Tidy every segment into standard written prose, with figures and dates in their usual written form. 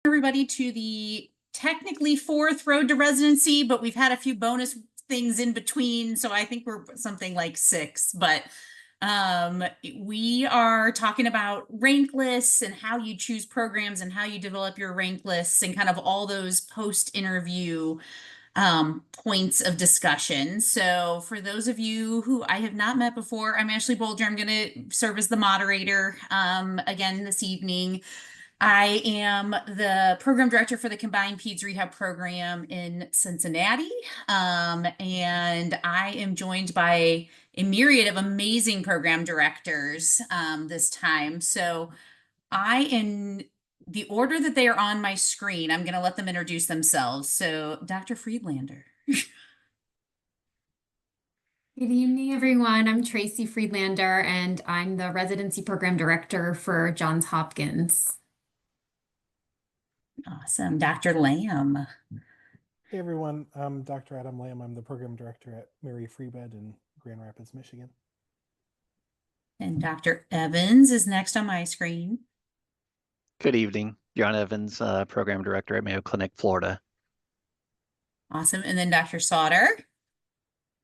Everybody to the technically fourth road to residency, but we've had a few bonus things in between. So I think we're something like six, but we are talking about rank lists and how you choose programs and how you develop your rank lists and kind of all those post-interview points of discussion. So for those of you who I have not met before, I'm Ashlee Bolger. I'm going to serve as the moderator again this evening. I am the program director for the Combined Peds Rehab program in Cincinnati. And I am joined by a myriad of amazing program directors this time. So in the order that they are on my screen, I'm going to let them introduce themselves. So Dr. Friedlander. Good evening, everyone. I'm Tracy Friedlander, and I'm the residency program director for Johns Hopkins. Awesome. Dr. Lamm. Hey everyone, I'm Dr. Adam Lamm. I'm the program director at Mary Free Bed in Grand Rapids, Michigan. And Dr. Evans is next on my screen. Good evening, John Evans, program director at Mayo Clinic, Florida. Awesome. And then Dr. Sauter.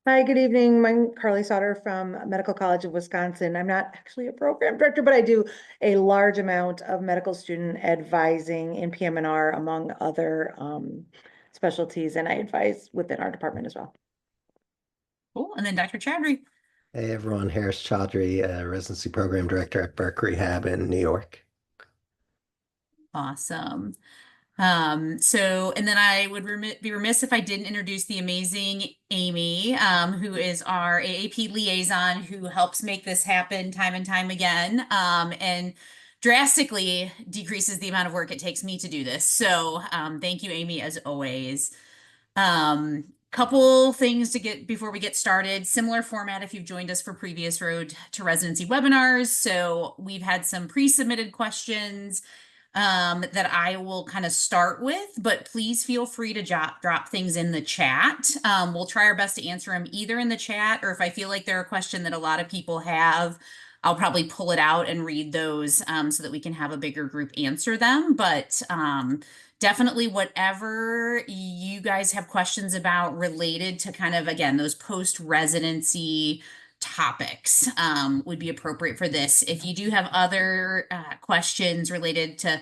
Hi, good evening. I'm Carley Sauter from Medical College of Wisconsin. I'm not actually a program director, but I do a large amount of medical student advising in PM&R among other specialties, and I advise within our department as well. Cool. And then Dr. Choudry. Hey everyone, here's Choudry, residency program director at Burke Rehab in New York. Awesome. And then I would be remiss if I didn't introduce the amazing Amy, who is our AAP liaison, who helps make this happen time and time again, and drastically decreases the amount of work it takes me to do this. So thank you, Amy, as always. Couple things to get before we get started. Similar format if you've joined us for previous Road to Residency webinars. So we've had some pre-submitted questions that I will kind of start with, but please feel free to drop things in the chat. We'll try our best to answer them either in the chat, or if I feel like they're a question that a lot of people have, I'll probably pull it out and read those so that we can have a bigger group answer them. But definitely whatever you guys have questions about related to kind of, again, those post-residency topics would be appropriate for this. If you do have other questions related to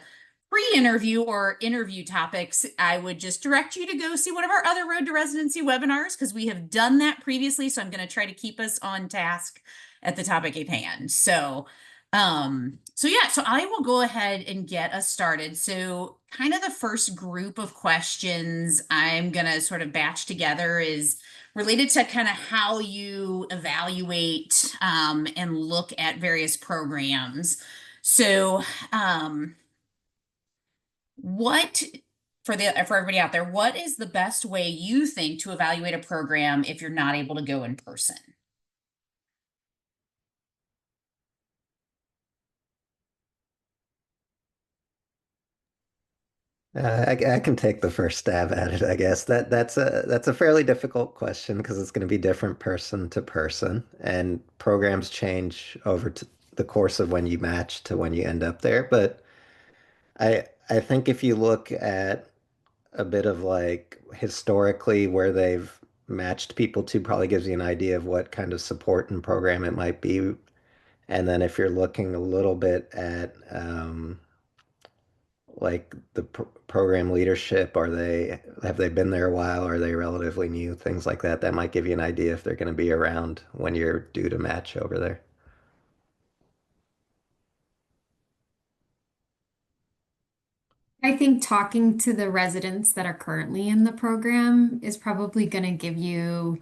pre-interview or interview topics, I would just direct you to go see one of our other Road to Residency webinars, because we have done that previously. So I'm going to try to keep us on task at the topic at hand. So I will go ahead and get us started. So kind of the first group of questions I'm going to sort of batch together is related to kind of how you evaluate and look at various programs. So for everybody out there, what is the best way you think to evaluate a program if you're not able to go in person? I can take the first stab at it, I guess. That's a fairly difficult question because it's going to be different person to person, and programs change over the course of when you match to when you end up there. But I think if you look at a bit of like historically where they've matched people to, probably gives you an idea of what kind of support and program it might be. And then if you're looking a little bit at like the program leadership, have they been there a while? Are they relatively new? Things like that. That might give you an idea if they're going to be around when you're due to match over there. I think talking to the residents that are currently in the program is probably going to give you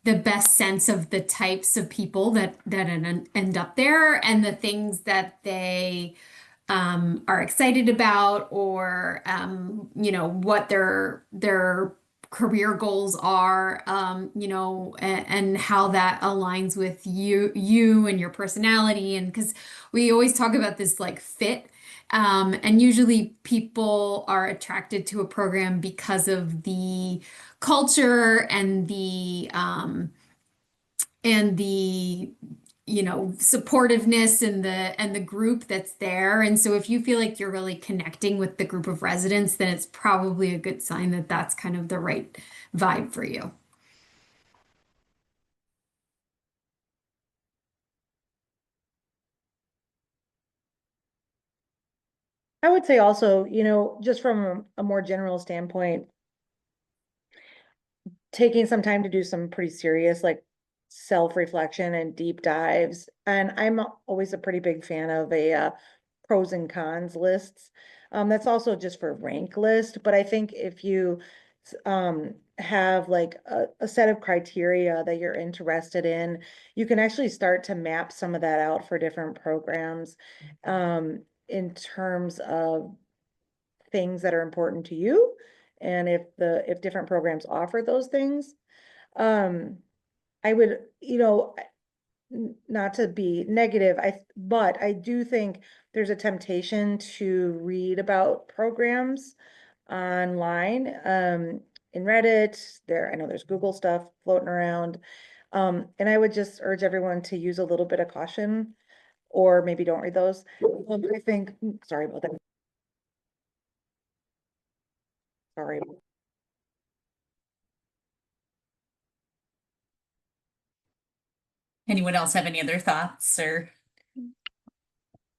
the best sense of the types of people that end up there and the things that they are excited about, or what their career goals are, and how that aligns with you and your personality. And because we always talk about this like fit. And usually people are attracted to a program because of the culture and the supportiveness and the group that's there. And so if you feel like you're really connecting with the group of residents, then it's probably a good sign that that's kind of the right vibe for you. I would say also, just from a more general standpoint, taking some time to do some pretty serious, like self-reflection and deep dives. And I'm always a pretty big fan of a pros and cons lists. That's also just for rank list, but I think if you have like a set of criteria that you're interested in, you can actually start to map some of that out for different programs in terms of things that are important to you. And if different programs offer those things, um, I would, not to be negative, but I do think there's a temptation to read about programs online, in Reddit, I know there's Google stuff floating around. And I would just urge everyone to use a little bit of caution, or maybe don't read those. I think, sorry about that. Sorry. Anyone else have any other thoughts or?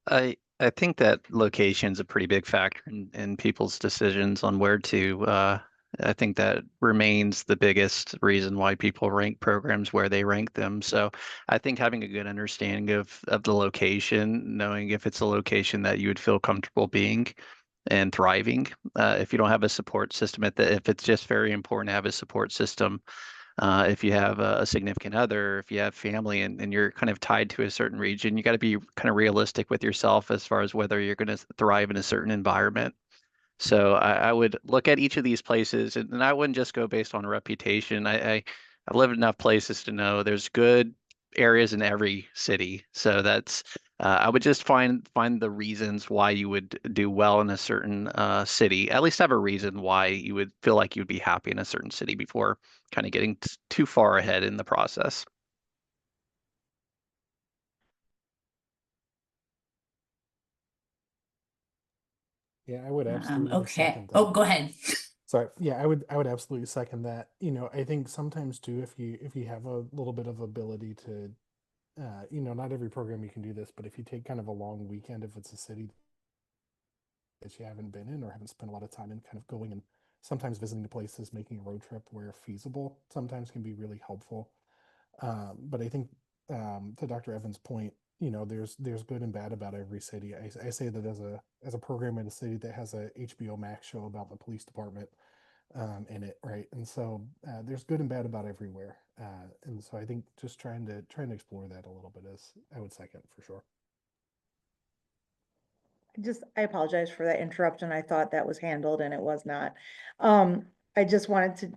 I think that location's a pretty big factor in people's decisions on where to. I think that remains the biggest reason why people rank programs where they rank them. So I think having a good understanding of the location, knowing if it's a location that you would feel comfortable being and thriving. If you don't have a support system if it's just very important to have a support system. If you have a significant other, if you have family and you're kind of tied to a certain region, you got to be kind of realistic with yourself as far as whether you're going to thrive in a certain environment. So I would look at each of these places, and I wouldn't just go based on reputation. I've lived enough places to know there's good areas in every city. So that's I would just find the reasons why you would do well in a certain city. At least have a reason why you would feel like you'd be happy in a certain city before kind of getting too far ahead in the process. Yeah, I would absolutely Okay. second Oh, that. go ahead. Sorry. Yeah, I would absolutely second that. I think sometimes too, if you have a little bit of ability to, not every program you can do this, but if you take kind of a long weekend, if it's a city that you haven't been in or haven't spent a lot of time in, kind of going and sometimes visiting the places, making a road trip where feasible, sometimes can be really helpful. But I think to Dr. Evans' point, there's good and bad about every city. I say that as a program in a city that has a HBO Max show about the police department in it, right? And so there's good and bad about everywhere. And so I think just trying to explore that a little bit is I would second for sure. I apologize for that interruption. I thought that was handled and it was not. Um, I just wanted to,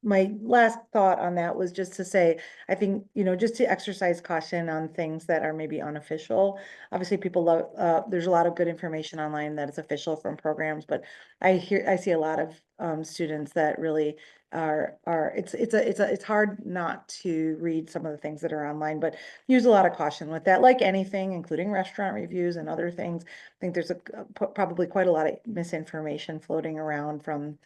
my last thought on that was just to say, I think, just to exercise caution on things that are maybe unofficial. Obviously, people love, there's a lot of good information online that is official from programs, but I see a lot of students that really it's hard not to read some of the things that are online, but use a lot of caution with that, like anything, including restaurant reviews and other things. I think there's probably quite a lot of misinformation floating around from,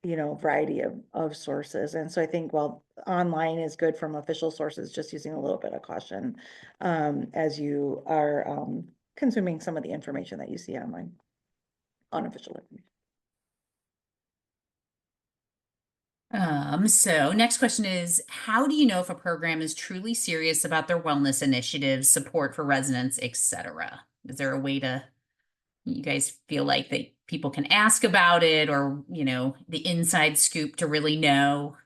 variety of sources. And so I think while online is good from official sources, just using a little bit of caution, as you are, consuming some of the information that you see online, unofficial information. So next question is, how do you know if a program is truly serious about their wellness initiatives, support for residents, etc.? Is there a way you guys feel like that people can ask about it, or, the inside scoop to really know?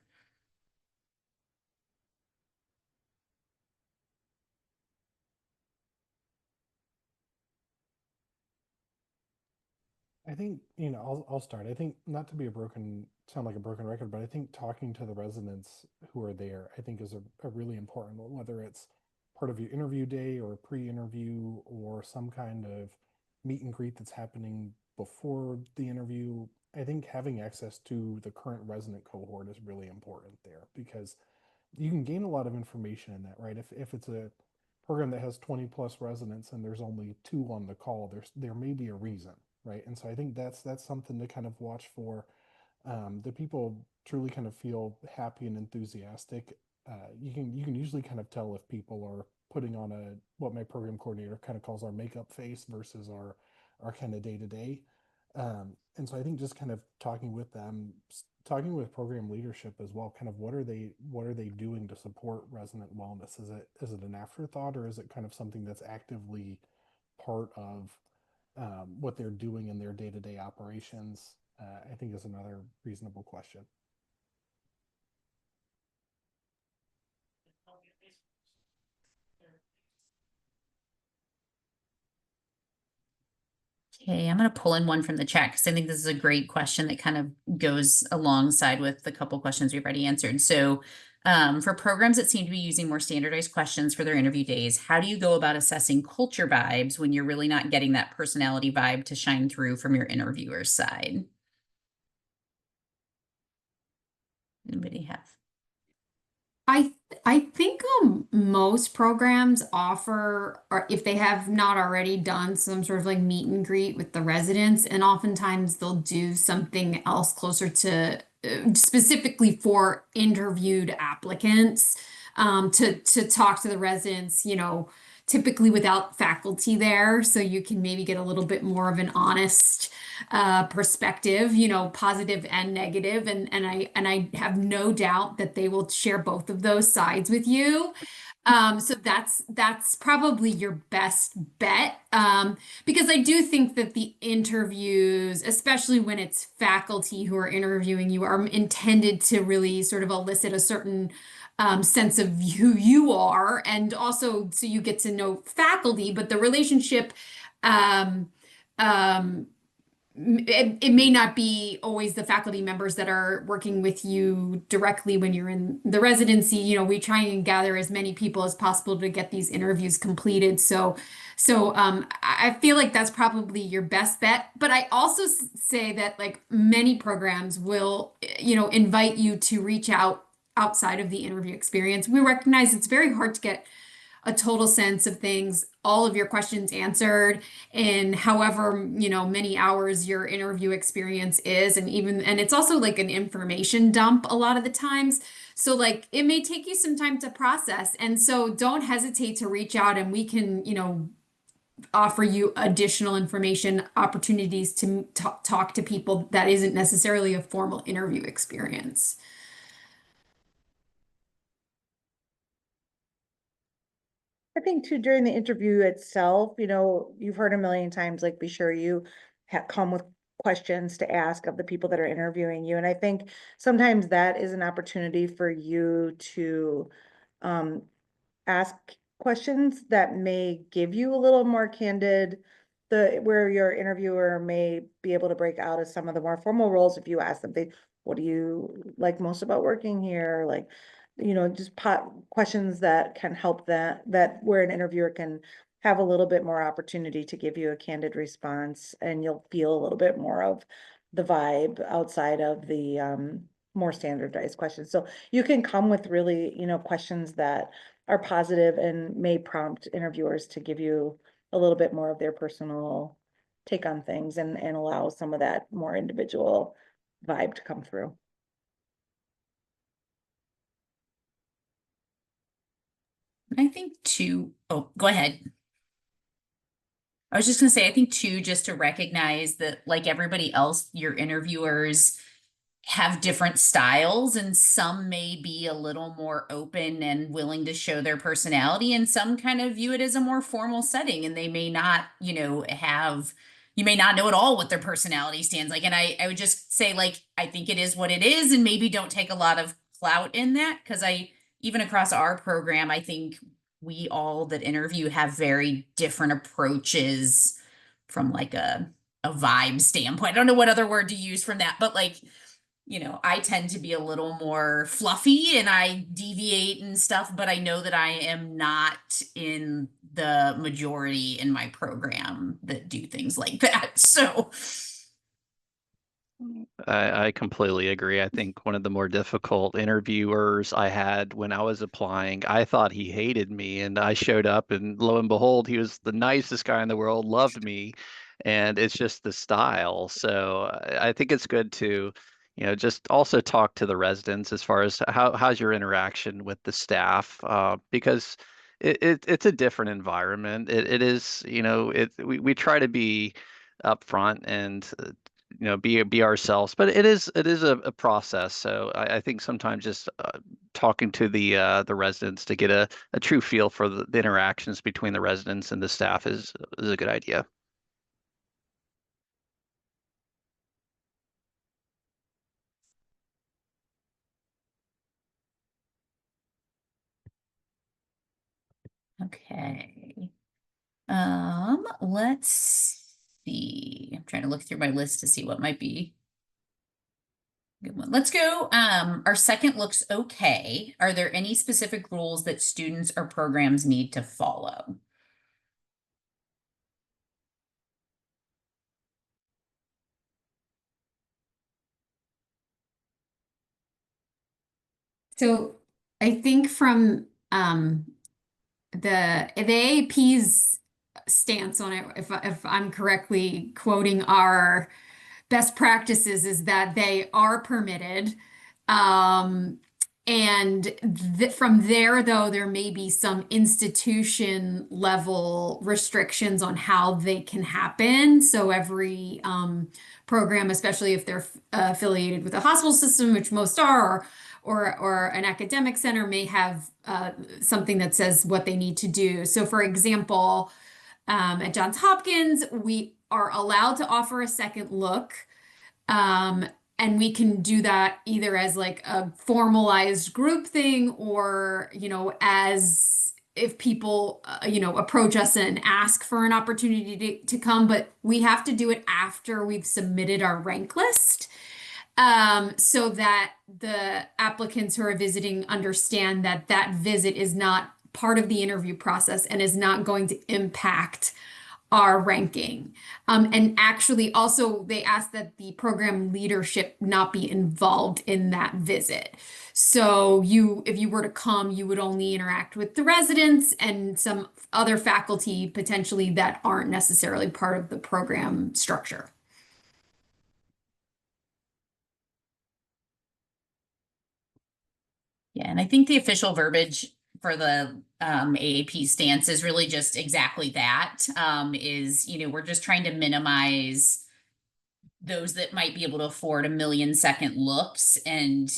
I think, I'll start. I think not to sound like a broken record, but I think talking to the residents who are there, I think is a really important one, whether it's part of your interview day or pre-interview or some kind of meet and greet that's happening before the interview. I think having access to the current resident cohort is really important there because you can gain a lot of information in that, right? If it's a program that has 20 plus residents and there's only 2 on the call, there may be a reason, right? And so I think that's something to kind of watch for. The people truly kind of feel happy and enthusiastic. You can usually kind of tell if people are putting on a what my program coordinator kind of calls our makeup face versus our kind of day to day. And so I think just kind of talking with them, talking with program leadership as well, kind of what are they doing to support resident wellness? Is it an afterthought, or is it kind of something that's actively part of what they're doing in their day to day operations? I think is another reasonable question. Okay, I'm going to pull in one from the chat because I think this is a great question that kind of goes alongside with the couple questions we've already answered. So for programs that seem to be using more standardized questions for their interview days, how do you go about assessing culture vibes when you're really not getting that personality vibe to shine through from your interviewer's side? Anybody have? I think most programs offer, or if they have not already done some sort of like meet and greet with the residents, and oftentimes they'll do something else closer to specifically for interviewed applicants, to talk to the residents, typically without faculty there, so you can maybe get a little bit more of an honest perspective, positive and negative, and I have no doubt that they will share both of those sides with you. So that's probably your best bet, because I do think that the interviews, especially when it's faculty who are interviewing you, are intended to really sort of elicit a certain sense of who you are, and also so you get to know faculty, but the relationship, um, um, it may not be always the faculty members that are working with you directly when you're in the residency. We try and gather as many people as possible to get these interviews completed. So I feel like that's probably your best bet. But I also say that like many programs will, invite you to reach out outside of the interview experience. We recognize it's very hard to get a total sense of things, all of your questions answered in however, many hours your interview experience is. And it's also like an information dump a lot of the times. So like it may take you some time to process. And so don't hesitate to reach out, and we can, offer you additional information, opportunities to talk to people that isn't necessarily a formal interview experience. I think too, during the interview itself, you've heard a million times, like, be sure you come with questions to ask of the people that are interviewing you. And I think sometimes that is an opportunity for you to ask questions that may give you a little more candid, where your interviewer may be able to break out of some of the more formal roles. If you ask them, what do you like most about working here? Like, just questions that can help that where an interviewer can have a little bit more opportunity to give you a candid response, and you'll feel a little bit more of the vibe outside of the more standardized questions. So you can come with really, questions that are positive and may prompt interviewers to give you a little bit more of their personal take on things, and allow some of that more individual vibe to come through. I think too, oh, go ahead. I was just going to say, I think too, just to recognize that like everybody else, your interviewers have different styles, and some may be a little more open and willing to show their personality, and some kind of view it as a more formal setting, and they may not, you may not know at all what their personality stands like. And I would just say, like, I think it is what it is, and maybe don't take a lot of clout in that, because even across our program, I think we all that interview have very different approaches from like a vibe standpoint. I don't know what other word to use from that, but like, I tend to be a little more fluffy and I deviate and stuff, but I know that I am not in the majority in my program that do things like that. So I completely agree. I think one of the more difficult interviewers I had when I was applying, I thought he hated me, and I showed up, and lo and behold, he was the nicest guy in the world, loved me, and it's just the style. So I think it's good to, just also talk to the residents as far as how's your interaction with the staff, because it's a different environment. It is, we try to be upfront and be ourselves, but it is a process. So I think sometimes just talking to the residents to get a true feel for the interactions between the residents and the staff is a good idea. Okay. Let's see. I'm trying to look through my list to see what might be a good one. Let's go. Our second looks okay. Are there any specific rules that students or programs need to follow? So I think from the AAP's stance on it, if I'm correctly quoting our best practices, is that they are permitted. Um, and from there, though, there may be some institution level restrictions on how they can happen. So every program, especially if they're affiliated with a hospital system, which most are, or an academic center, may have something that says what they need to do. So, for example, at Johns Hopkins, we are allowed to offer a second look. Um, and we can do that either as like a formalized group thing or, as if people, approach us and ask for an opportunity to come, but we have to do it after we've submitted our rank list. So that the applicants who are visiting understand that that visit is not part of the interview process and is not going to impact our ranking. And actually, also, they asked that the program leadership not be involved in that visit. So if you were to come, you would only interact with the residents and some other faculty potentially that aren't necessarily part of the program structure. Yeah, and I think the official verbiage for the AAP stance is really just exactly that. We're just trying to minimize those that might be able to afford 1 million-second looks and,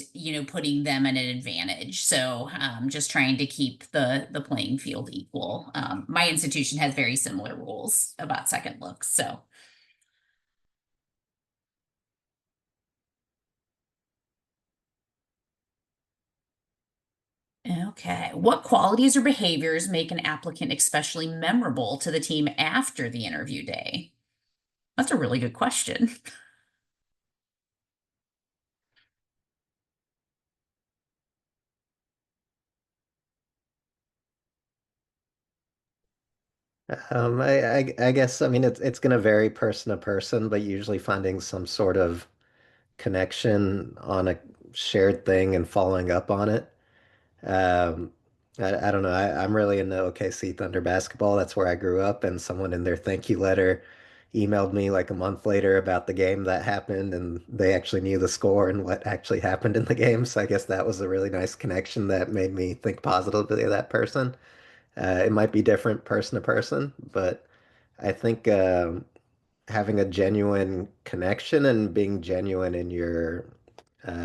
putting them at an advantage. So just trying to keep the playing field equal. My institution has very similar rules about second looks. So okay. What qualities or behaviors make an applicant especially memorable to the team after the interview day? That's a really good question. I guess, I mean, it's going to vary person to person, but usually finding some sort of connection on a shared thing and following up on it. Um, I don't know. I'm really into OKC Thunder basketball. That's where I grew up, and someone in their thank you letter emailed me like a month later about the game that happened, and they actually knew the score and what actually happened in the game. So I guess that was a really nice connection that made me think positively of that person. It might be different person to person, but I think having a genuine connection and being genuine in your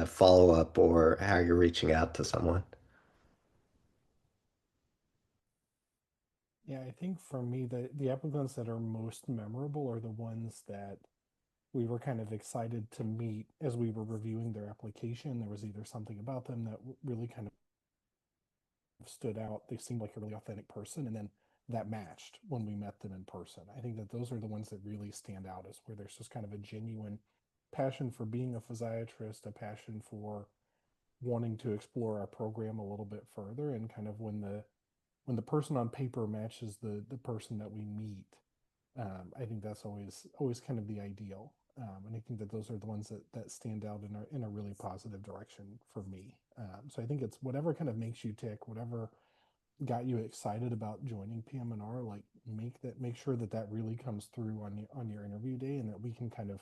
follow-up or how you're reaching out to someone. Yeah, I think for me, the applicants that are most memorable are the ones that we were kind of excited to meet as we were reviewing their application. There was either something about them that really kind of stood out. They seemed like a really authentic person, and then that matched when we met them in person. I think that those are the ones that really stand out, is where there's just kind of a genuine passion for being a physiatrist, a passion for wanting to explore our program a little bit further, and kind of when the person on paper matches the person that we meet. I think that's always kind of the ideal. And I think that those are the ones that stand out in a really positive direction for me. So I think it's whatever kind of makes you tick, whatever got you excited about joining PM&R, like make sure that really comes through on your interview day, and that we can kind of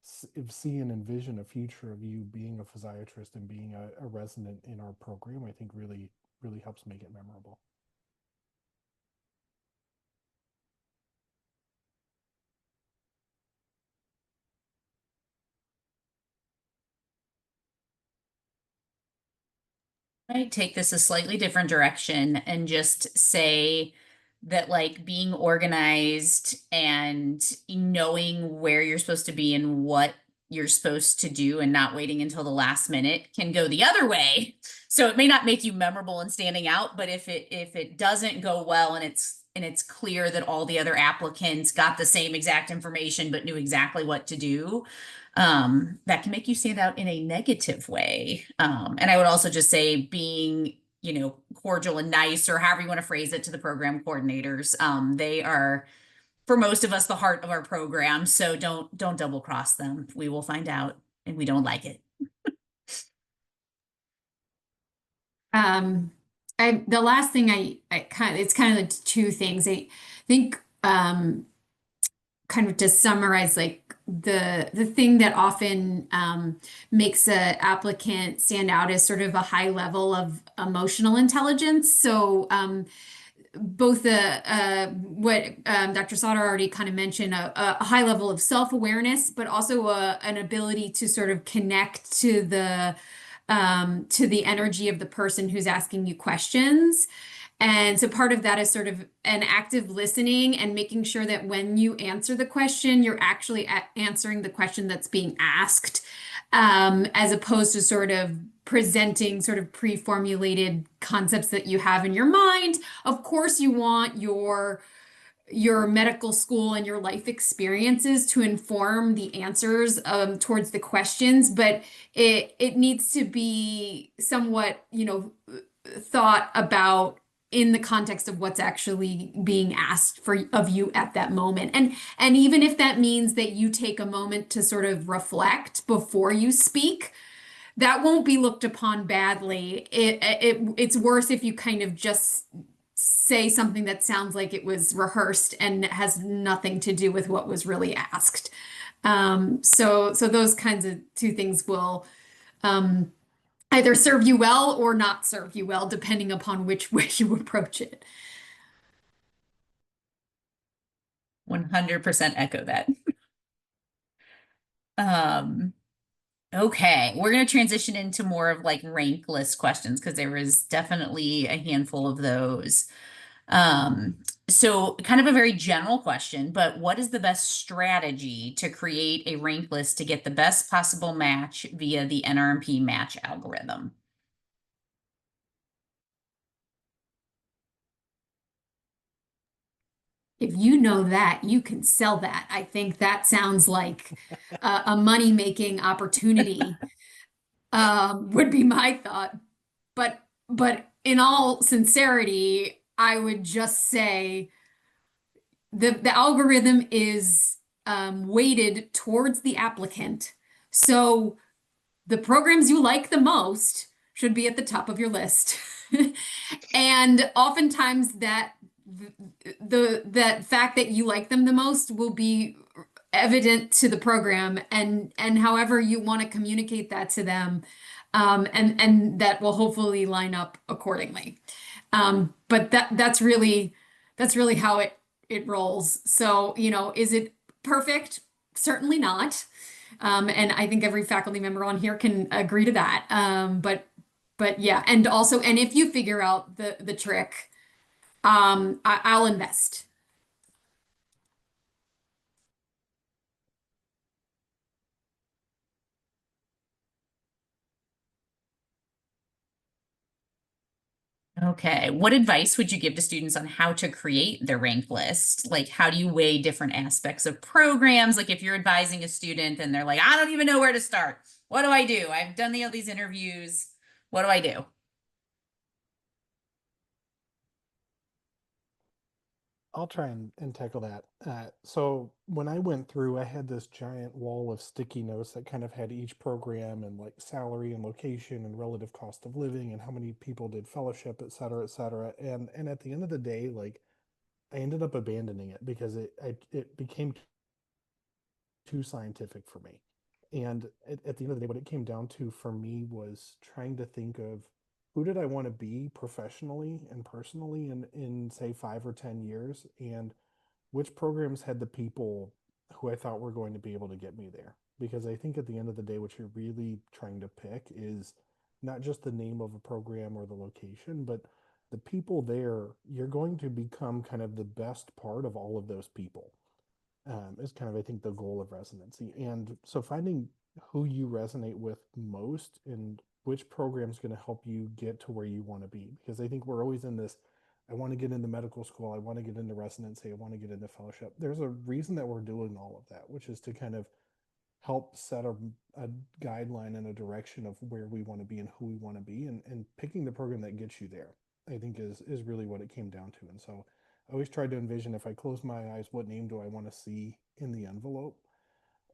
see and envision a future of you being a physiatrist and being a resident in our program. I think really helps make it memorable. I take this a slightly different direction and just say that like being organized and knowing where you're supposed to be and what you're supposed to do and not waiting until the last minute can go the other way. So it may not make you memorable and standing out, but if it doesn't go well and it's clear that all the other applicants got the same exact information but knew exactly what to do, that can make you stand out in a negative way. And I would also just say being, cordial and nice, or however you want to phrase it, to the program coordinators. They are, for most of us, the heart of our program. So don't double cross them. We will find out and we don't like it. The last thing it's kind of like two things. I think, kind of to summarize, like the thing that often makes a applicant stand out is sort of a high level of emotional intelligence. So both what Dr. Sauter already kind of mentioned, a high level of self-awareness, but also an ability to sort of connect to the energy of the person who's asking you questions. And so part of that is sort of an active listening and making sure that when you answer the question, you're actually answering the question that's being asked, as opposed to sort of presenting sort of pre-formulated concepts that you have in your mind. Of course, you want your medical school and your life experiences to inform the answers towards the questions, but it needs to be somewhat, thought about in the context of what's actually being asked of you at that moment. And even if that means that you take a moment to sort of reflect before you speak, that won't be looked upon badly. It's worse if you kind of just say something that sounds like it was rehearsed and has nothing to do with what was really asked. So those kinds of two things will either serve you well or not serve you well, depending upon which way you approach it. 100% echo that. Okay, we're going to transition into more of like rank list questions because there was definitely a handful of those. So kind of a very general question, but what is the best strategy to create a rank list to get the best possible match via the NRMP match algorithm? If you know that, you can sell that. I think that sounds like a money-making opportunity, would be my thought. But in all sincerity, I would just say the algorithm is weighted towards the applicant. So the programs you like the most should be at the top of your list. And oftentimes that fact that you like them the most will be evident to the program, and however you want to communicate that to them, and that will hopefully line up accordingly. But that's really how it rolls. So, is it perfect? Certainly not. And I think every faculty member on here can agree to that. But yeah, and also, and if you figure out the trick, I'll invest. Okay, what advice would you give to students on how to create their rank list? Like, how do you weigh different aspects of programs? Like, if you're advising a student and they're like, I don't even know where to start. What do I do? I've done all these interviews. What do I do? I'll try and tackle that. So when I went through, I had this giant wall of sticky notes that kind of had each program and like salary and location and relative cost of living and how many people did fellowship, et cetera, et cetera. And at the end of the day, like I ended up abandoning it because it became too scientific for me. And at the end of the day, what it came down to for me was trying to think of who did I want to be professionally and personally in say 5 or 10 years, and which programs had the people who I thought were going to be able to get me there. Because I think at the end of the day, what you're really trying to pick is not just the name of a program or the location, but the people there. You're going to become kind of the best part of all of those people, is kind of, I think, the goal of residency. And so finding who you resonate with most and which program is going to help you get to where you want to be. Because I think we're always in this, I want to get into medical school, I want to get into residency, I want to get into fellowship. There's a reason that we're doing all of that, which is to kind of help set a guideline and a direction of where we want to be and who we want to be, and picking the program that gets you there, I think is really what it came down to. And so I always tried to envision, if I close my eyes, what name do I want to see in the envelope?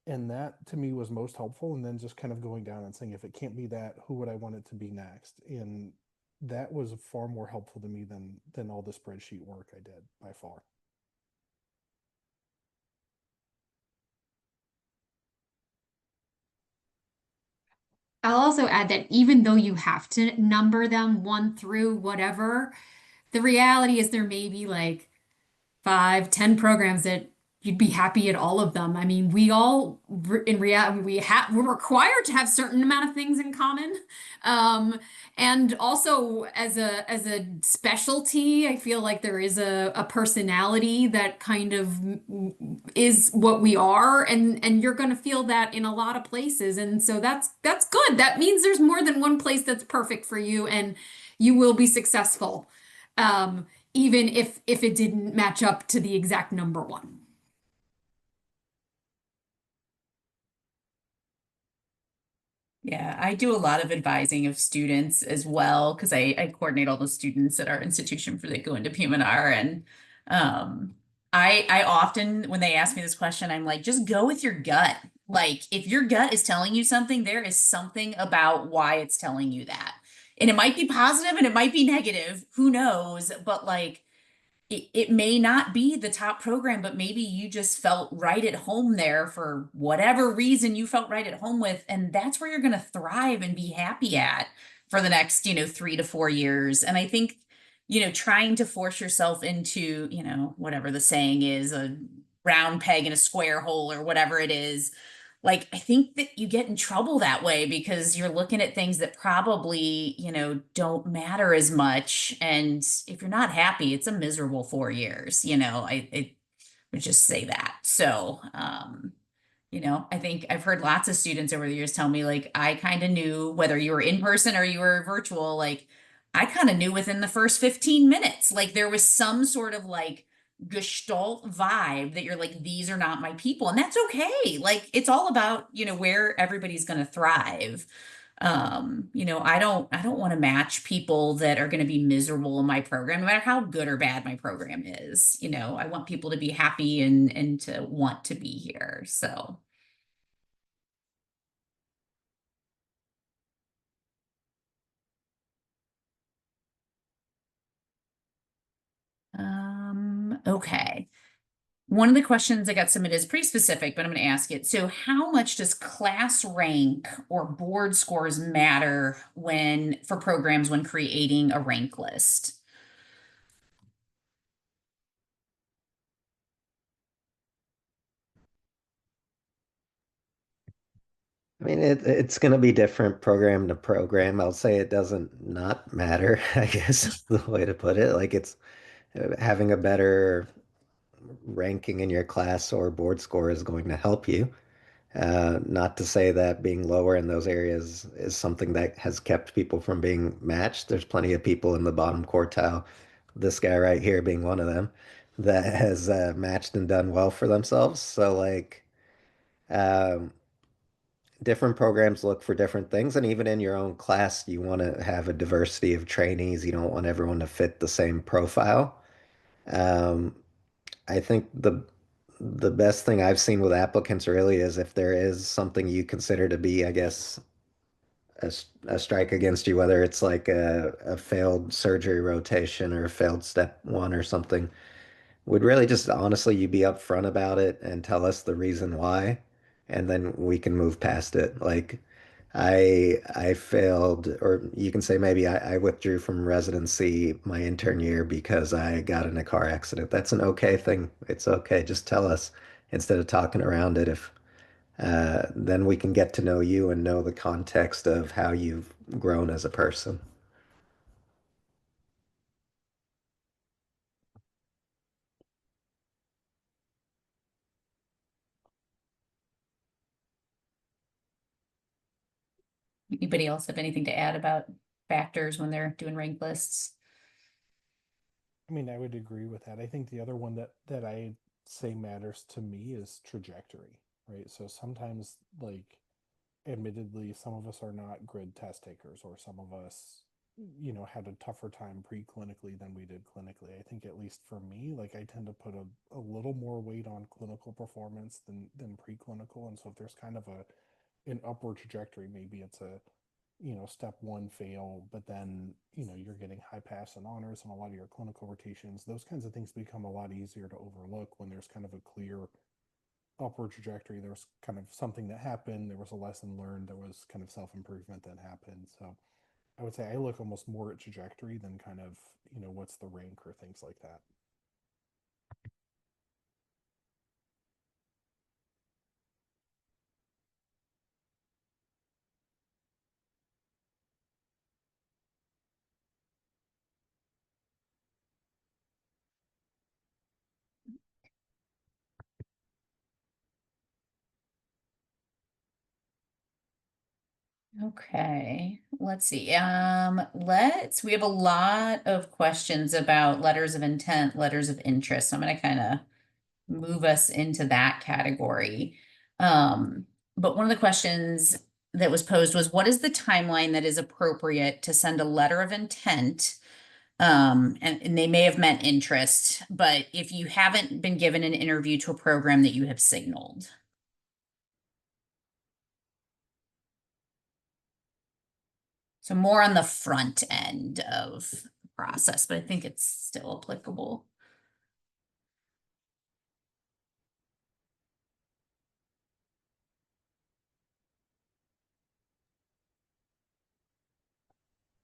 And that to me was most helpful. And then just kind of going down and saying, if it can't be that, who would I want it to be next? And that was far more helpful to me than all the spreadsheet work I did by far. I'll also add that even though you have to number them one through whatever, the reality is there may be like 5, 10 programs that you'd be happy at all of them. I mean, we all in reality we're required to have certain amount of things in common. And also as a specialty, I feel like there is a personality that kind of is what we are, and you're going to feel that in a lot of places. And so that's good. That means there's more than one place that's perfect for you, and you will be successful. Even if it didn't match up to the exact number one. Yeah, I do a lot of advising of students as well, because I coordinate all the students at our institution for they go into PM&R. And I often, when they ask me this question, I'm like, just go with your gut. Like, if your gut is telling you something, there is something about why it's telling you that. And it might be positive and it might be negative, who knows? But like, it may not be the top program, but maybe you just felt right at home there for whatever reason you felt right at home with. And that's where you're going to thrive and be happy at for the next, 3 to 4 years. And I think, trying to force yourself into, whatever the saying is, a round peg in a square hole or whatever it is, like I think that you get in trouble that way because you're looking at things that probably, don't matter as much. And if you're not happy, it's a miserable 4 years, I would just say that. So, I think I've heard lots of students over the years tell me, like, I kind of knew whether you were in person or you were virtual, like, I kind of knew within the first 15 minutes, like, there was some sort of like gestalt vibe that you're like, these are not my people. And that's okay. Like, it's all about, where everybody's going to thrive. I don't want to match people that are going to be miserable in my program, no matter how good or bad my program is. I want people to be happy and to want to be here. So, okay. One of the questions that got submitted is pretty specific, but I'm going to ask it. So, how much does class rank or board scores matter for programs when creating a rank list? I mean, it's going to be different program to program. I'll say it doesn't not matter, I guess is the way to put it. Like it's having a better ranking in your class or board score is going to help you. Not to say that being lower in those areas is something that has kept people from being matched. There's plenty of people in the bottom quartile, this guy right here being one of them, that has matched and done well for themselves. So, like, um, different programs look for different things. And even in your own class, you want to have a diversity of trainees. You don't want everyone to fit the same profile. Um, I think the best thing I've seen with applicants really is if there is something you consider to be, I guess, a strike against you, whether it's like a failed surgery rotation or a failed step one or something, would really just honestly you be upfront about it and tell us the reason why, and then we can move past it. Like I failed, or you can say maybe I withdrew from residency my intern year because I got in a car accident. That's an okay thing. It's okay. Just tell us instead of talking around it. If then we can get to know you and know the context of how you've grown as a person. Anybody else have anything to add about factors when they're doing rank lists? I mean, I would agree with that. I think the other one that I say matters to me is trajectory, right? So sometimes, like, admittedly, some of us are not grid test takers, or some of us, had a tougher time pre-clinically than we did clinically. I think, at least for me, like, I tend to put a little more weight on clinical performance than preclinical. And so if there's kind of an upward trajectory, maybe it's a step one fail, but then, you're getting high pass and honors on a lot of your clinical rotations. Those kinds of things become a lot easier to overlook when there's kind of a clear upward trajectory. There was kind of something that happened. There was a lesson learned. There was kind of self-improvement that happened. So I would say I look almost more at trajectory than kind of, what's the rank or things like that. Okay, let's see. We have a lot of questions about letters of intent, letters of interest. So I'm gonna kind of move us into that category. But one of the questions that was posed was, what is the timeline that is appropriate to send a letter of intent? And they may have meant interest, but if you haven't been given an interview to a program that you have signaled. So more on the front end of the process, but I think it's still applicable.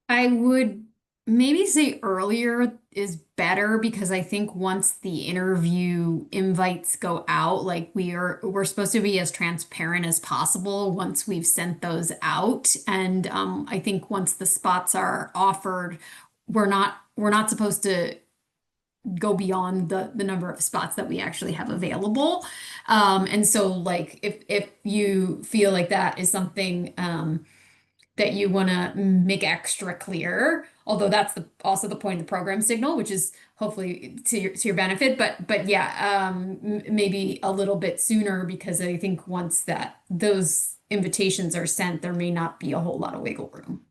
I would maybe say earlier is better because I think once the interview invites go out, like we're supposed to be as transparent as possible once we've sent those out. And I think once the spots are offered, we're not supposed to go beyond the number of spots that we actually have available. And so like if you feel like that is something that you want to make extra clear, although that's also the point of the program signal, which is hopefully to your benefit, but yeah, maybe a little bit sooner, because I think once those invitations are sent, there may not be a whole lot of wiggle room.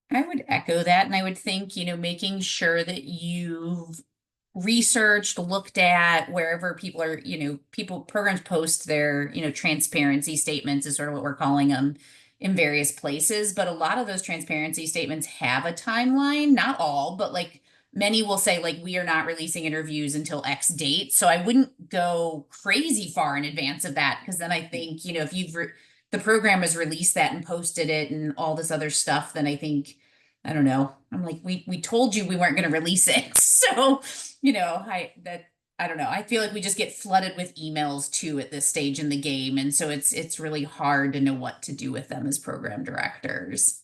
I would echo that, and I would think, making sure that you've researched, looked at wherever people are, programs post their, transparency statements is sort of what we're calling them in various places. But a lot of those transparency statements have a timeline, not all, but like many will say, like, we are not releasing interviews until X date. So I wouldn't go crazy far in advance of that, because then I think, if the program has released that and posted it and all this other stuff, then I think, I don't know. I'm like, we told you we weren't going to release it. So, I don't know. I feel like we just get flooded with emails too at this stage in the game. And so it's really hard to know what to do with them as program directors.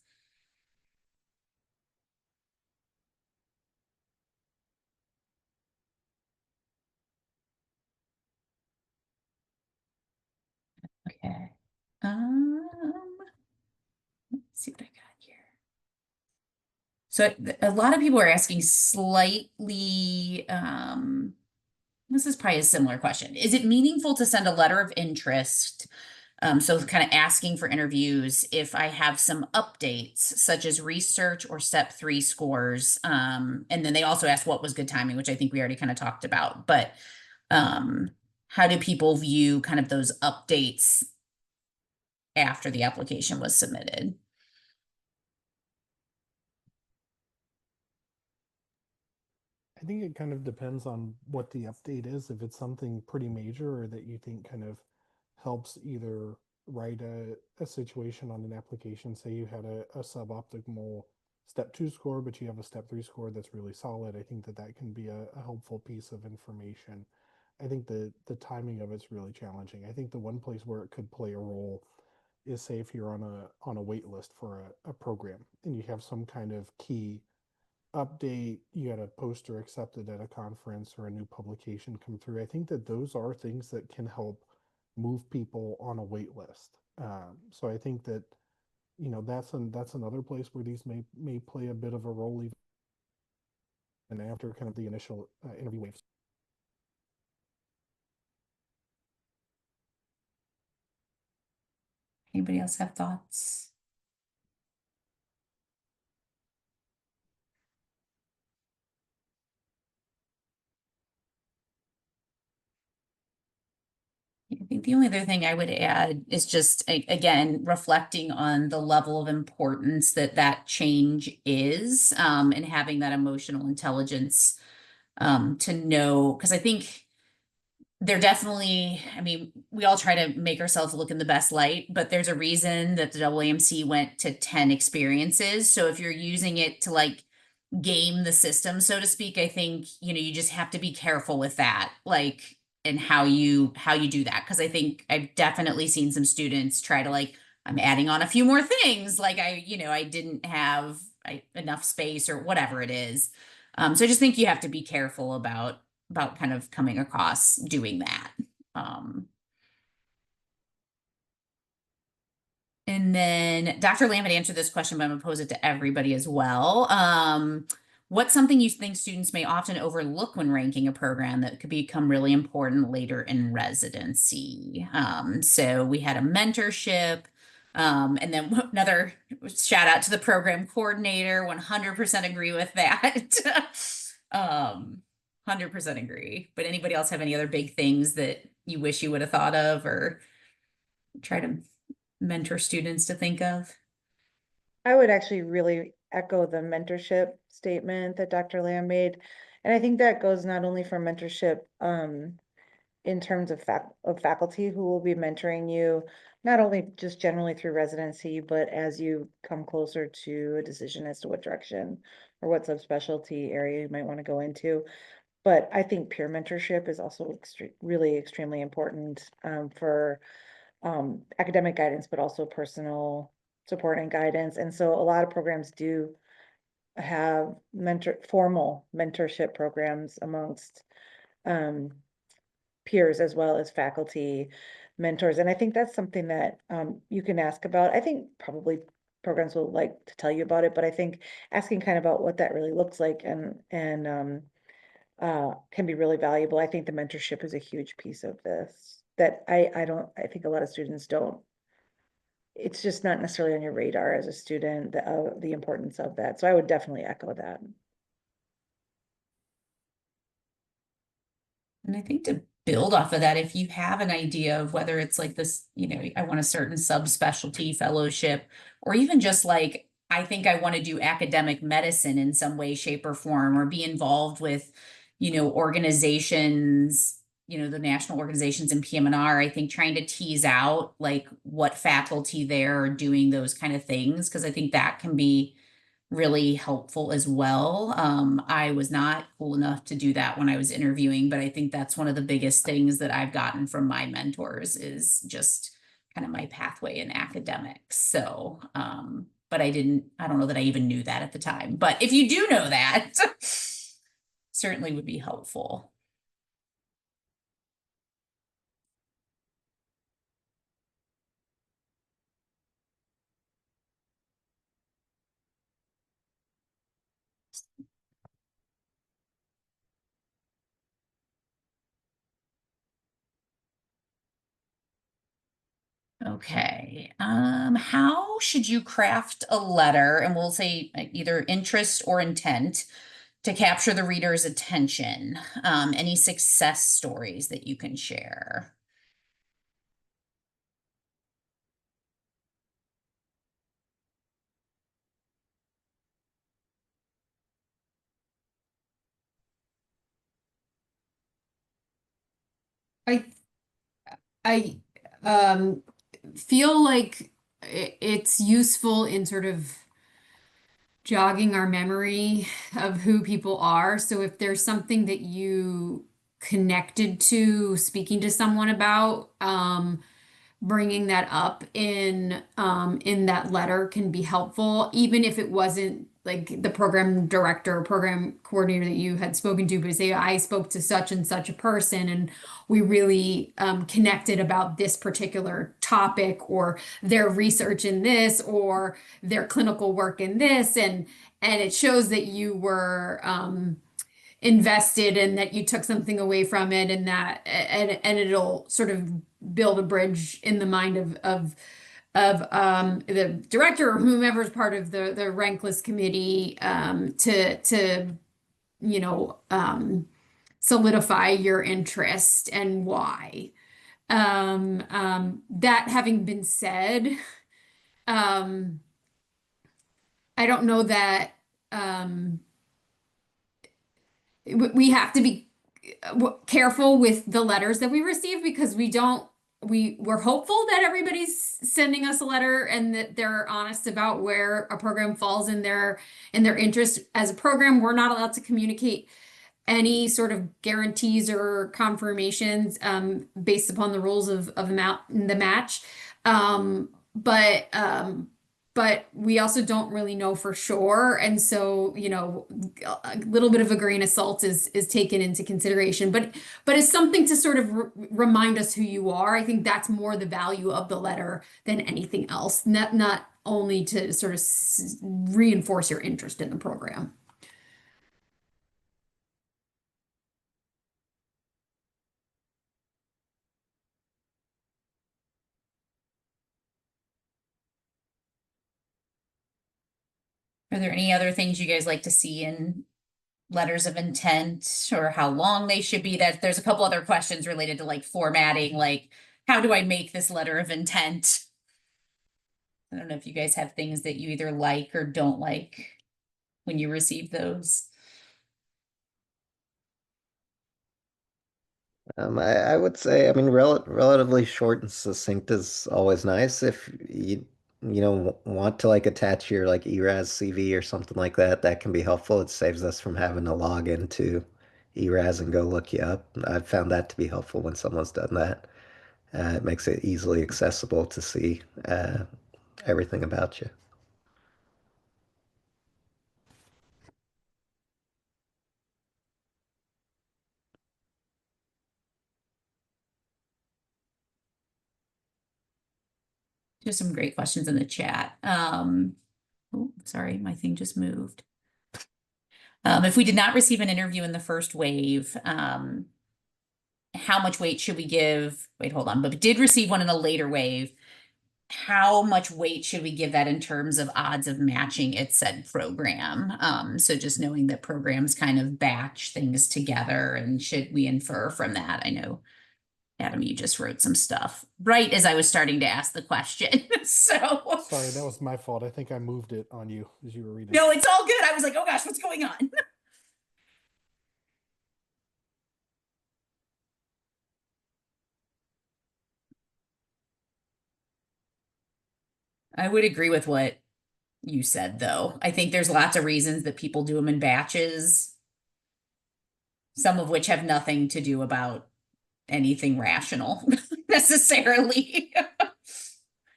Okay. Let's see what I got here. So a lot of people are asking slightly, this is probably a similar question. Is it meaningful to send a letter of interest So kind of asking for interviews if I have some updates, such as research or step 3 scores. And then they also asked what was good timing, which I think we already kind of talked about. But how do people view kind of those updates after the application was submitted? I think it kind of depends on what the update is. If it's something pretty major or that you think kind of helps either write a situation on an application, say you had a suboptimal step 2 score, but you have a step 3 score that's really solid, I think that that can be a helpful piece of information. I think the timing of it's really challenging. I think the one place where it could play a role is, say, if you're on a wait list for a program and you have some kind of key update, you got a poster accepted at a conference or a new publication come through. I think that those are things that can help move people on a wait list. So I think that that's another place where these may play a bit of a role even after kind of the initial interview waves. Anybody else have thoughts? I think the only other thing I would add is just, again, reflecting on the level of importance that that change is, and having that emotional intelligence to know, because I think they're definitely, I mean, we all try to make ourselves look in the best light, but there's a reason that the AAMC went to 10 experiences. So if you're using it to like game the system, so to speak, I think, you just have to be careful with that, like, and how you do that. Cause I think I've definitely seen some students try to like, I'm adding on a few more things. Like I didn't have enough space or whatever it is. So I just think you have to be careful about kind of coming across doing that. And then Dr. Lamm had answered this question, but I'm gonna pose it to everybody as well. What's something you think students may often overlook when ranking a program that could become really important later in residency? So we had a mentorship, and then another shout out to the program coordinator, 100% agree with that. 100% agree. But anybody else have any other big things that you wish you would have thought of or try to mentor students to think of? I would actually really echo the mentorship statement that Dr. Lamb made. And I think that goes not only for mentorship, in terms of faculty who will be mentoring you, not only just generally through residency, but as you come closer to a decision as to what direction or what subspecialty area you might want to go into. But I think peer mentorship is also really extremely important, for academic guidance, but also personal support and guidance. And so a lot of programs do have formal mentorship programs amongst peers as well as faculty mentors. And I think that's something that you can ask about. I think probably programs will like to tell you about it, but I think asking kind of about what that really looks like and can be really valuable. I think the mentorship is a huge piece of this that I think a lot of students don't. It's just not necessarily on your radar as a student, the importance of that. So I would definitely echo that. And I think to build off of that, if you have an idea of whether it's like this, I want a certain subspecialty fellowship, or even just like, I think I want to do academic medicine in some way, shape, or form, or be involved with, organizations, the national organizations in PM&R, I think trying to tease out like what faculty there are doing those kind of things, because I think that can be really helpful as well. I was not cool enough to do that when I was interviewing, but I think that's one of the biggest things that I've gotten from my mentors is just kind of my pathway in academics. So, but I don't know that I even knew that at the time. But if you do know that, certainly would be helpful. Okay. How should you craft a letter, and we'll say either interest or intent, to capture the reader's attention? Any success stories that you can share? I I feel like it's useful in sort of jogging our memory of who people are. So if there's something that you connected to speaking to someone about, bringing that up in that letter can be helpful, even if it wasn't like the program director or program coordinator that you had spoken to, but say I spoke to such and such a person and we really connected about this particular topic or their research in this or their clinical work in this, and it shows that you were invested and that you took something away from it, and that and it'll sort of build a bridge in the mind of the director or whomever's part of the rank list committee, to you know solidify your interest and why. That having been said, um, I don't know that we have to be careful with the letters that we receive, because we're hopeful that everybody's sending us a letter and that they're honest about where a program falls in their interest. As a program, we're not allowed to communicate any sort of guarantees or confirmations based upon the rules of the match. Um, but but we also don't really know for sure. And so, a little bit of a grain of salt is taken into consideration. But it's something to sort of remind us who you are. I think that's more the value of the letter than anything else. Not only to sort of reinforce your interest in the program. Are there any other things you guys like to see in letters of intent, or how long they should be? That there's a couple other questions related to like formatting, like how do I make this letter of intent? I don't know if you guys have things that you either like or don't like when you receive those. I would say, I mean, relatively short and succinct is always nice. If you want to like attach your like ERAS CV or something like that, that can be helpful. It saves us from having to log into ERAS and go look you up. I've found that to be helpful when someone's done that. It makes it easily accessible to see everything about you. Just some great questions in the chat. Oh, sorry, my thing just moved. If we did not receive an interview in the first wave, how much weight should we give? Wait, hold on. But we did receive one in a later wave. How much weight should we give that in terms of odds of matching its said program? So just knowing that programs kind of batch things together, and should we infer from that? I know, Adam, you just wrote some stuff right as I was starting to ask the question. So Sorry, that was my fault. I think I moved it on you as you were reading. no, it's all good. I was like, oh gosh, what's going on? I would agree with what you said, though. I think there's lots of reasons that people do them in batches, some of which have nothing to do about anything rational necessarily.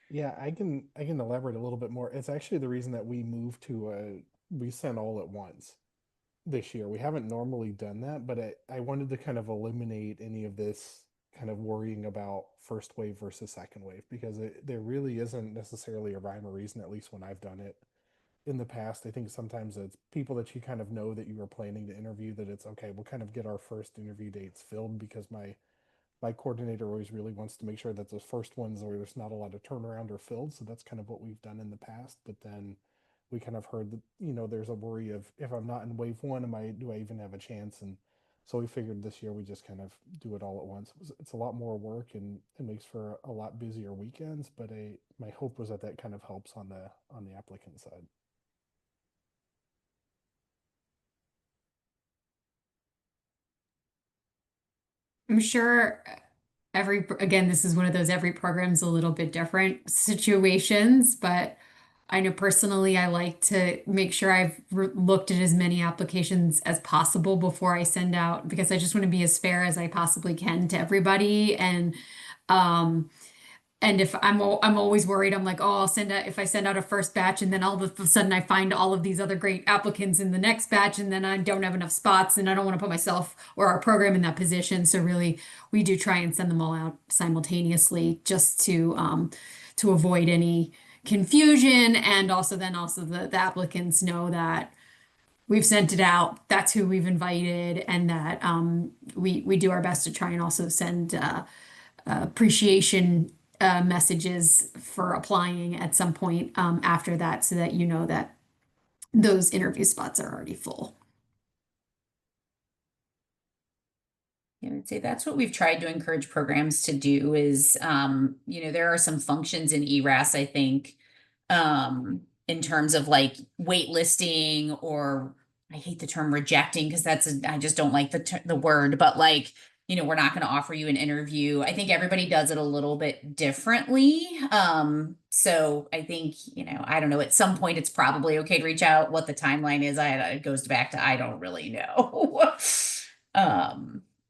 Yeah, I can elaborate a little bit more. It's actually the reason that we moved to we sent all at once this year. We haven't normally done that, but I wanted to kind of eliminate any of this kind of worrying about first wave versus second wave, because there really isn't necessarily a rhyme or reason, at least when I've done it in the past. I think sometimes it's people that you kind of know that you were planning to interview, that it's okay, we'll kind of get our first interview dates filled because my my coordinator always really wants to make sure that those first ones where there's not a lot of turnaround are filled. So that's kind of what we've done in the past. But then we kind of heard that, there's a worry of if I'm not in wave one, do I even have a chance? And so we figured this year we just kind of do it all at once. It's a lot more work and it makes for a lot busier weekends. But my hope was that kind of helps on the applicant side. I'm sure again, this is one of those every program's a little bit different situations, but I know personally I like to make sure I've looked at as many applications as possible before I send out because I just want to be as fair as I possibly can to everybody. Um, and if I'm always worried, I'm like, oh, if I send out a first batch and then all of a sudden I find all of these other great applicants in the next batch and then I don't have enough spots and I don't want to put myself or our program in that position. So really we do try and send them all out simultaneously just to avoid any confusion and also the applicants know that we've sent it out, that's who we've invited, and that we do our best to try and also send appreciation messages for applying at some point after that so that you know that those interview spots are already full. Yeah, I'd say that's what we've tried to encourage programs to do is, there are some functions in ERAS, I think, in terms of like waitlisting or I hate the term rejecting because I just don't like the word, but like, we're not going to offer you an interview. I think everybody does it a little bit differently. So I think, I don't know, at some point it's probably okay to reach out. What the timeline is, it goes back to, I don't really know.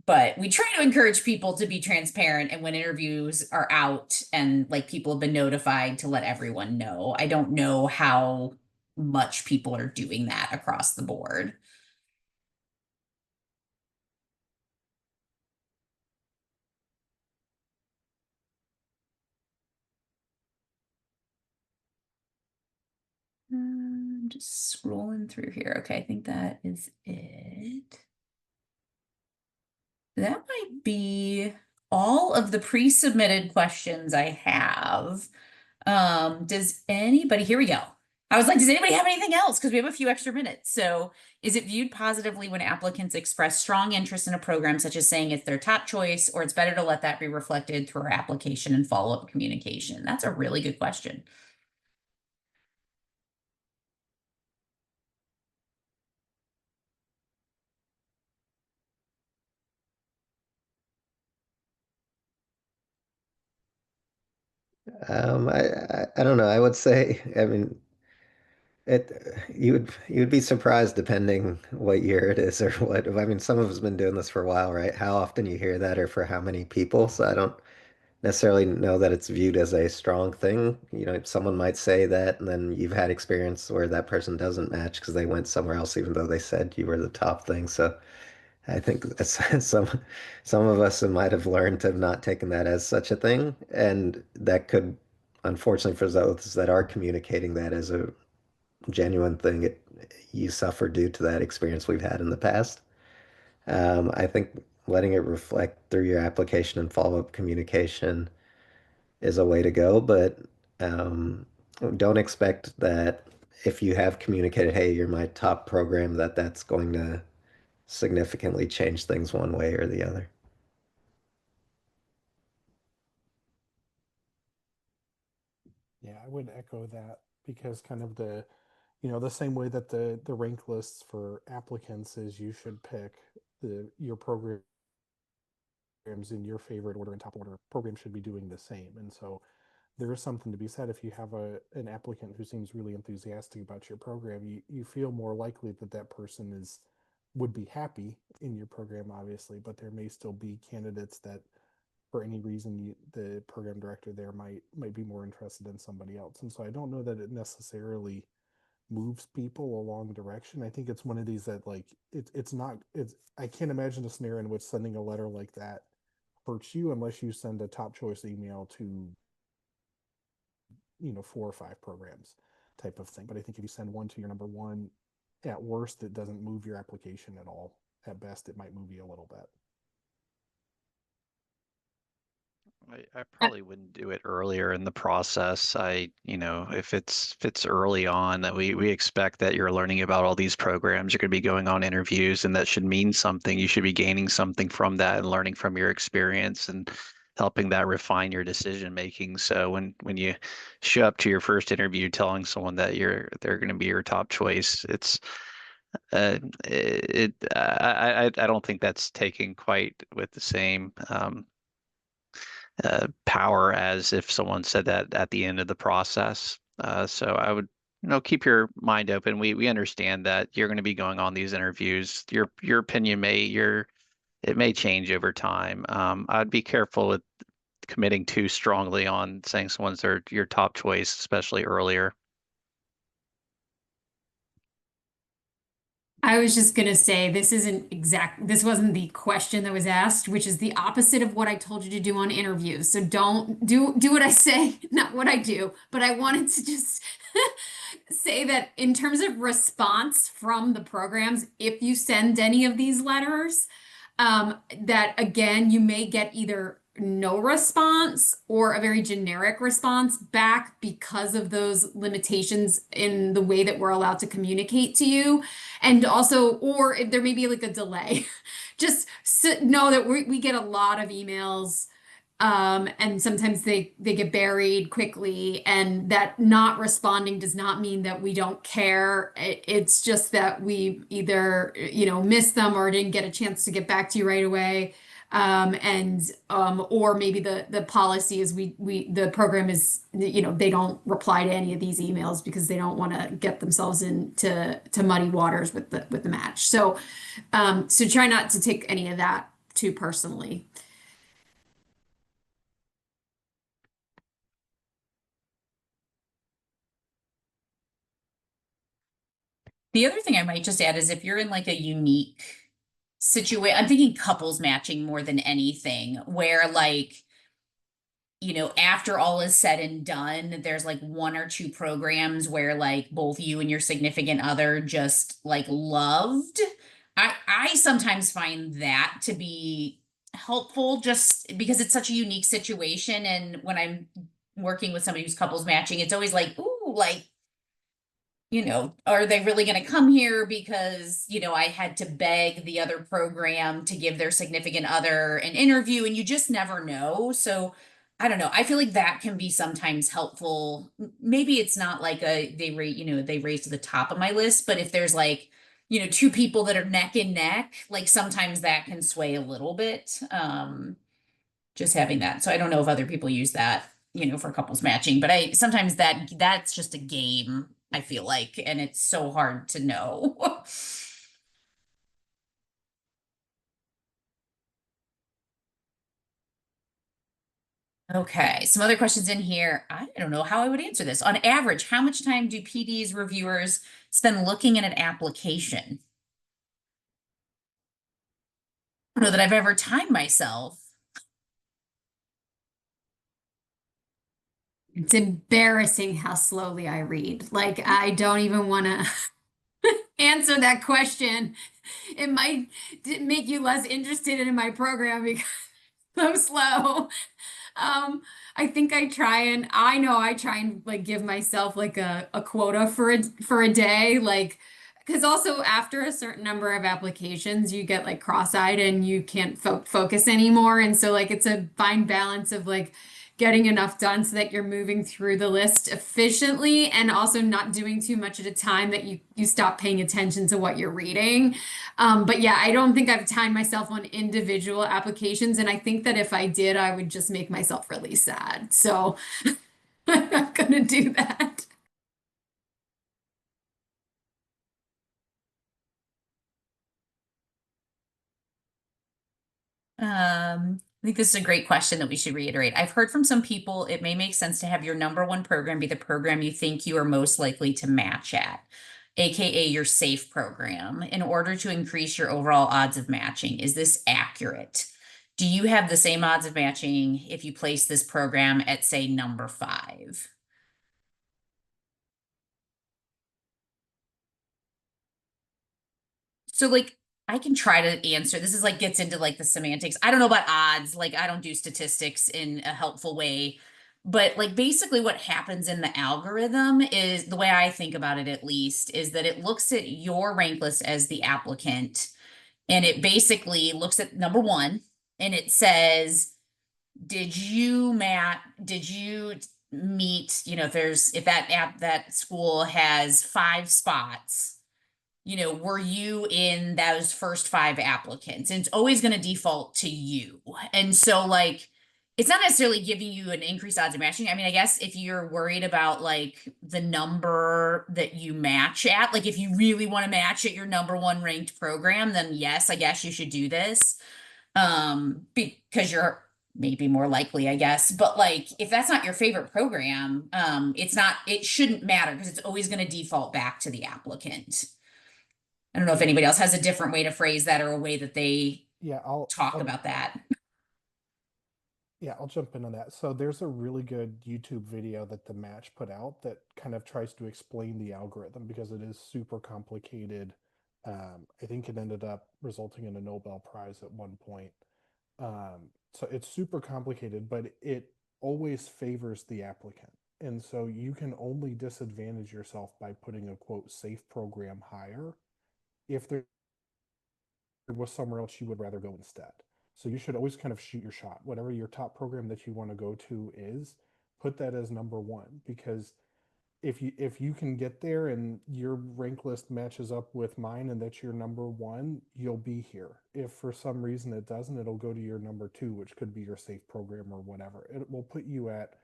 But we try to encourage people to be transparent and when interviews are out and like people have been notified to let everyone know. I don't know how much people are doing that across the board. I'm just scrolling through here. Okay, I think that is it. That might be all of the pre-submitted questions I have. Does anybody, here we go. I was like, does anybody have anything else? Because we have a few extra minutes. So is it viewed positively when applicants express strong interest in a program, such as saying it's their top choice, or it's better to let that be reflected through our application and follow-up communication? That's a really good question. I don't know. I would say, I mean, you would be surprised depending what year it is or what. I mean, some of us been doing this for a while, right? How often you hear that or for how many people. So I don't necessarily know that it's viewed as a strong thing. Someone might say that, and then you've had experience where that person doesn't match because they went somewhere else, even though they said you were the top thing. So I think some of us might have learned to have not taken that as such a thing, and that could, unfortunately, for those that are communicating that as a genuine thing, you suffer due to that experience we've had in the past. I think letting it reflect through your application and follow-up communication is a way to go, but um, don't expect that if you have communicated, hey, you're my top program, that's going to significantly change things one way or the other. Yeah, I would echo that because kind of the same way that the rank lists for applicants is you should pick your programs in your favorite order and top order. Programs should be doing the same. And so there is something to be said if you have an applicant who seems really enthusiastic about your program, you feel more likely that person would be happy in your program, obviously, but there may still be candidates that for any reason the program director there might be more interested in somebody else. And so I don't know that it necessarily moves people along direction. I think it's one of these that like it's not it's I can't imagine a scenario in which sending a letter like that hurts you unless you send a top choice email to 4 or 5 programs type of thing. But I think if you send one to your number one, at worst it doesn't move your application at all. At best it might move you a little bit. I probably wouldn't do it earlier in the process. If it's early on that we expect that you're learning about all these programs, you're going to be going on interviews, and that should mean something. You should be gaining something from that and learning from your experience and helping that refine your decision making. So when you show up to your first interview telling someone that they're going to be your top choice, I don't think that's taken quite with the same power as if someone said that at the end of the process. So I would, keep your mind open. We understand that you're going to be going on these interviews. Your opinion it may change over time. I'd be careful with committing too strongly on saying someone's your top choice, especially earlier. I was just gonna say this wasn't the question that was asked, which is the opposite of what I told you to do on interviews. So don't do what I say, not what I do. But I wanted to just say that in terms of response from the programs, if you send any of these letters, that again, you may get either no response or a very generic response back because of those limitations in the way that we're allowed to communicate to you. And also, or if there may be like a delay. Just know that we get a lot of emails, and sometimes they get buried quickly, and that not responding does not mean that we don't care. It's just that we either, missed them or didn't get a chance to get back to you right away. Or maybe the policy is the program is, they don't reply to any of these emails because they don't want to get themselves into muddy waters with the match. So try not to take any of that too personally. The other thing I might just add is if you're in like a unique situation, I'm thinking couples matching more than anything, where like, after all is said and done, there's like one or two programs where like both you and your significant other just like loved. I sometimes find that to be helpful just because it's such a unique situation. And when I'm working with somebody who's couples matching, it's always like, ooh, like, are they really going to come here because, I had to beg the other program to give their significant other an interview, and you just never know. So I don't know. I feel like that can be sometimes helpful. Maybe it's not like they raise to the top of my list, but if there's like, two people that are neck and neck, like sometimes that can sway a little bit. Just having that. So I don't know if other people use that, for couples matching, but sometimes that's just a game, I feel like, and it's so hard to know. Okay, some other questions in here. I don't know how I would answer this. On average, how much time do PD's reviewers spend looking at an application? I don't know that I've ever timed myself. It's embarrassing how slowly I read. Like, I don't even want to answer that question. It might make you less interested in my program because I'm so slow. I think I try and like give myself like a quota for a day, like, because also after a certain number of applications, you get like cross-eyed and you can't focus anymore. And so like it's a fine balance of like getting enough done so that you're moving through the list efficiently and also not doing too much at a time that you stop paying attention to what you're reading. But yeah, I don't think I've timed myself on individual applications. And I think that if I did, I would just make myself really sad. So I'm not gonna do that. I think this is a great question that we should reiterate. I've heard from some people it may make sense to have your number one program be the program you think you are most likely to match at, aka your safe program, in order to increase your overall odds of matching. Is this accurate? Do you have the same odds of matching if you place this program at, say, number 5? So like I can try to answer. This is like gets into like the semantics. I don't know about odds. Like I don't do statistics in a helpful way. But like basically what happens in the algorithm is the way I think about it at least is that it looks at your rank list as the applicant and it basically looks at number one and it says, did you meet, if that school has 5 spots, were you in those first 5 applicants? And it's always going to default to you. And so like, it's not necessarily giving you an increased odds of matching. I mean, I guess if you're worried about like the number that you match at, like if you really want to match at your number 1 ranked program, then yes, I guess you should do this. Because you're maybe more likely, I guess. But like, if that's not your favorite program, it shouldn't matter because it's always going to default back to the applicant. I don't know if anybody else has a different way to phrase that or a way that they Yeah, talk about that. Yeah, I'll jump in on that. So there's a really good YouTube video that the Match put out that kind of tries to explain the algorithm because it is super complicated. I think it ended up resulting in a Nobel Prize at one point. So it's super complicated, but it always favors the applicant. And so you can only disadvantage yourself by putting a quote safe program higher if there was somewhere else you would rather go instead. So you should always kind of shoot your shot. Whatever your top program that you want to go to is, put that as number 1 because if you can get there and your rank list matches up with mine and that's your number 1, you'll be here. If for some reason it doesn't, it'll go to your number 2, which could be your safe program or whatever. It will put you at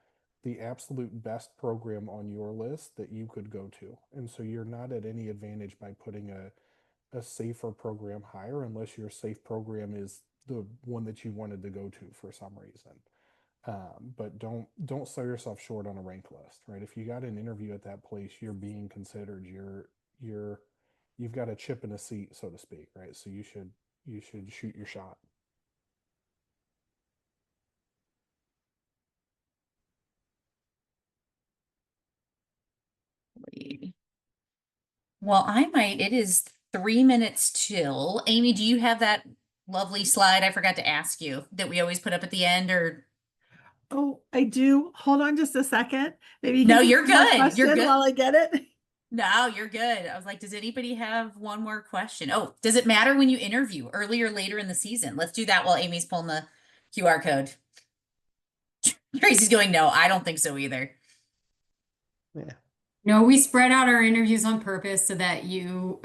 the absolute best program on your list that you could go to. And so you're not at any advantage by putting a safer program higher unless your safe program is the one that you wanted to go to for some reason. But don't sell yourself short on a rank list, right? If you got an interview at that place, you're being considered. You've got a chip in a seat, so to speak, right? So you should shoot your shot. Well, it is 3 minutes till. Amy, do you have that lovely slide I forgot to ask you that we always put up at the end or? Oh, I do. Hold on just a second. Maybe you No, can you're take one good. You're question good. while I get it. No, you're good. I was like, does anybody have one more question? Oh, does it matter when you interview earlier or later in the season? Let's do that while Amy's pulling the QR code. Tracy's going, no, I don't think so either. Yeah. No, we spread out our interviews on purpose so that you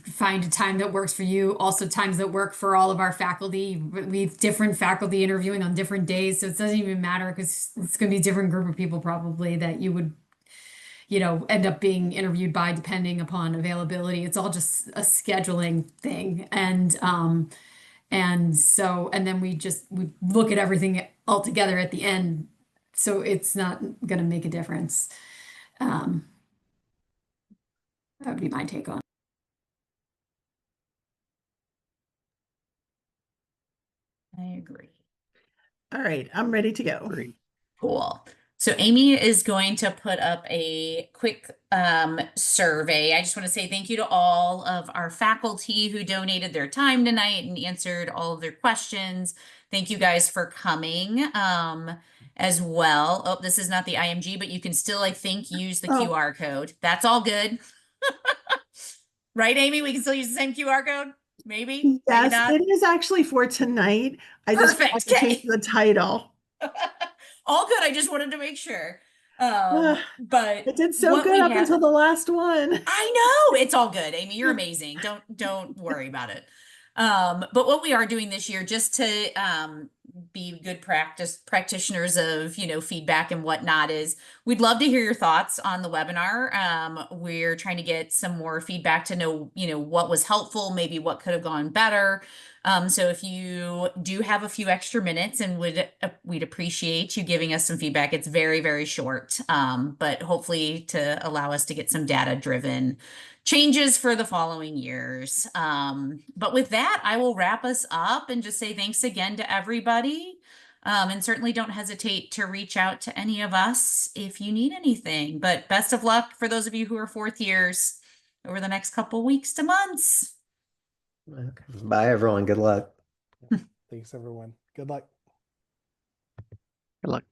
find a time that works for you. Also, times that work for all of our faculty. We have different faculty interviewing on different days, so it doesn't even matter because it's going to be a different group of people probably that you would, end up being interviewed by depending upon availability. It's all just a scheduling thing, and then we look at everything all together at the end, so it's not going to make a difference. That would be my take on it. I agree. All right, I'm ready to go. Great. Cool. So Amy is going to put up a quick survey. I just want to say thank you to all of our faculty who donated their time tonight and answered all of their questions. Thank you guys for coming as well. Oh, this is not the IMG, but you can still, I think, use the QR code. That's all good. Right, Amy? We can still use the same QR code? Maybe? Maybe Yes, not? it is actually for tonight. I just Perfect. have to change the title. All good. I just wanted to make sure. Ugh, But It did so what good we up have- until the last one. I know it's all good, Amy. You're amazing. Don't worry about it. But what we are doing this year, just to be good practitioners of feedback and whatnot, is we'd love to hear your thoughts on the webinar. We're trying to get some more feedback to know what was helpful, maybe what could have gone better. So if you do have a few extra minutes and we'd appreciate you giving us some feedback. It's very, very short, but hopefully to allow us to get some data-driven changes for the following years. But with that, I will wrap us up and just say thanks again to everybody. And certainly don't hesitate to reach out to any of us if you need anything. But best of luck for those of you who are 4th years over the next couple weeks to months. Okay. Bye, everyone. Good luck. Thanks, everyone. Good luck. Good luck.